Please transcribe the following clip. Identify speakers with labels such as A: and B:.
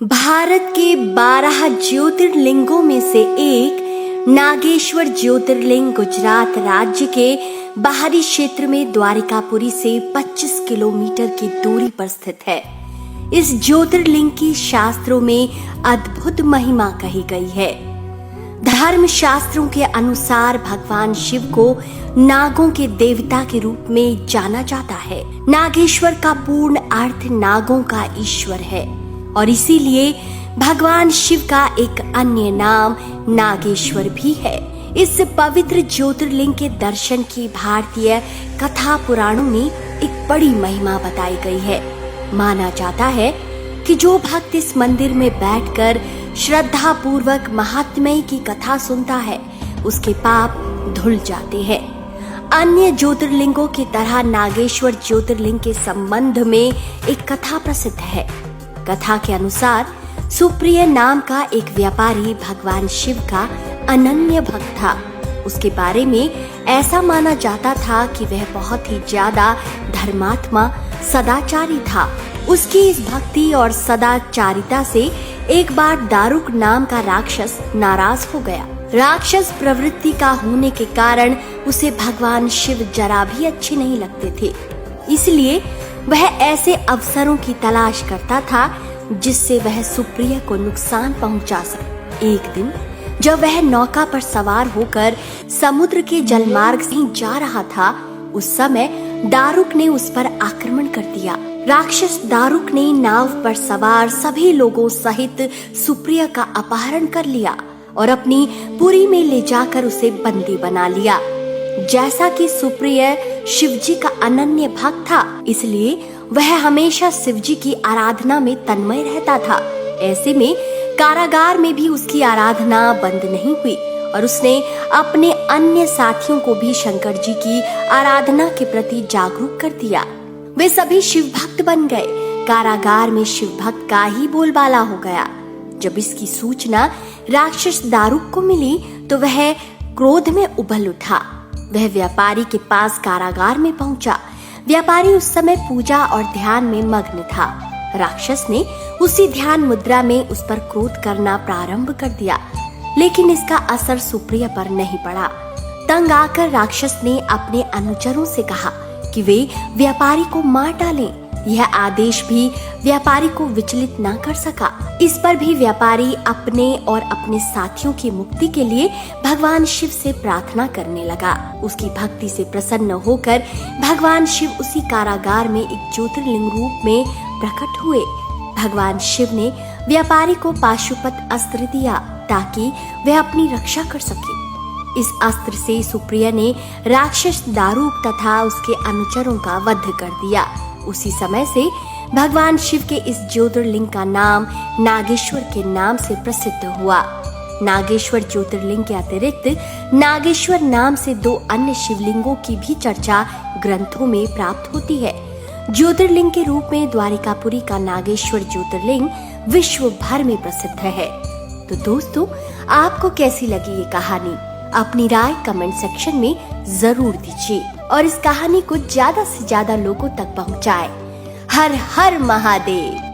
A: भारत के 12 ज्योतिर्लिंगों में से एक नागेश्वर ज्योतिर्लिंग गुजरात राज्य के बाहरी क्षेत्र में द्वारिकापुरी से 25 किलोमीटर की दूरी पर स्थित है। इस ज्योतिर्लिंग की शास्त्रों में अद्भुत महिमा कही गई है। धर्म शास्त्रों के अनुसार भगवान शिव को नागों के देवता के रूप में जाना जाता है। नागेश्वर का पूर्ण अर्थ नागों का ईश्वर है और इसीलिए भगवान शिव का एक अन्य नाम नागेश्वर भी है। इस पवित्र ज्योतिर्लिंग के दर्शन की भारतीय कथा पुराणों में एक बड़ी महिमा बताई गई है। माना जाता है कि जो भक्त इस मंदिर में बैठकर श्रद्धा पूर्वक महात्म्य की कथा सुनता है उसके पाप धुल जाते हैं। अन्य ज्योतिर्लिंगों की तरह नागेश्वर ज्योतिर्लिंग के संबंध में एक कथा प्रसिद्ध है। कथा के अनुसार सुप्रिय नाम का एक व्यापारी भगवान शिव का अनन्य भक्त था। उसके बारे में ऐसा माना जाता था कि वह बहुत ही ज्यादा धर्मात्मा सदाचारी था। उसकी इस भक्ति और सदाचारिता से एक बार दारुक नाम का राक्षस नाराज हो गया। राक्षस प्रवृत्ति का होने के कारण उसे भगवान शिव जरा भी अच्छे नहीं लगते थे। इसलिए वह ऐसे अवसरों की तलाश करता था जिससे वह सुप्रिय को नुकसान पहुंचा सके। एक दिन जब वह नौका पर सवार होकर समुद्र के जलमार्ग से जा रहा था, उस समय दारुक ने उस पर आक्रमण कर दिया। राक्षस दारुक ने नाव पर सवार सभी लोगों सहित सुप्रिय का अपहरण कर लिया और अपनी पुरी में ले जाकर उसे बंदी बना लिया। जैसा कि सुप्रिय शिवजी का अनन्य भक्त था, इसलिए वह हमेशा शिवजी की आराधना में तन्मय रहता था। ऐसे में कारागार में भी उसकी आराधना बंद नहीं हुई और उसने अपने अन्य साथियों को भी शंकर जी की आराधना के प्रति जागरूक कर दिया। वे सभी शिव भक्त बन गए। कारागार में शिव भक्त का ही बोलबाला हो गया। जब इसकी सूचना राक्षस दारुक को मिली तो वह क्रोध में उबल उठा। वह व्यापारी के पास कारागार में पहुंचा। व्यापारी उस समय पूजा और ध्यान में मग्न था। राक्षस ने उसी ध्यान मुद्रा में उस पर क्रोध करना प्रारंभ कर दिया, लेकिन इसका असर सुप्रिय पर नहीं पड़ा। तंग आकर राक्षस ने अपने अनुचरों से कहा कि वे व्यापारी को मार डालें। यह आदेश भी व्यापारी को विचलित न कर सका। इस पर भी व्यापारी अपने और अपने साथियों की मुक्ति के लिए भगवान शिव से प्रार्थना करने लगा। उसकी भक्ति से प्रसन्न होकर भगवान शिव उसी कारागार में एक ज्योतिर्लिंग रूप में प्रकट हुए। भगवान शिव ने व्यापारी को पाशुपत अस्त्र दिया ताकि वह अपनी रक्षा कर सके। इस अस्त्र से सुप्रिय ने राक्षस दारुक तथा उसके अनुचरों का वध कर दिया। उसी समय से भगवान शिव के इस ज्योतिर्लिंग का नाम नागेश्वर के नाम से प्रसिद्ध हुआ। नागेश्वर ज्योतिर्लिंग के अतिरिक्त नागेश्वर नाम से 2 अन्य शिवलिंगों की भी चर्चा ग्रंथों में प्राप्त होती है। ज्योतिर्लिंग के रूप में द्वारिकापुरी का नागेश्वर ज्योतिर्लिंग विश्व भर में प्रसिद्ध है। तो दोस्तों, आपको कैसी लगी ये कहानी? अपनी राय कमेंट सेक्शन में जरूर दीजिए और इस कहानी को ज्यादा से ज्यादा लोगों तक पहुंचाएं। हर हर महादेव।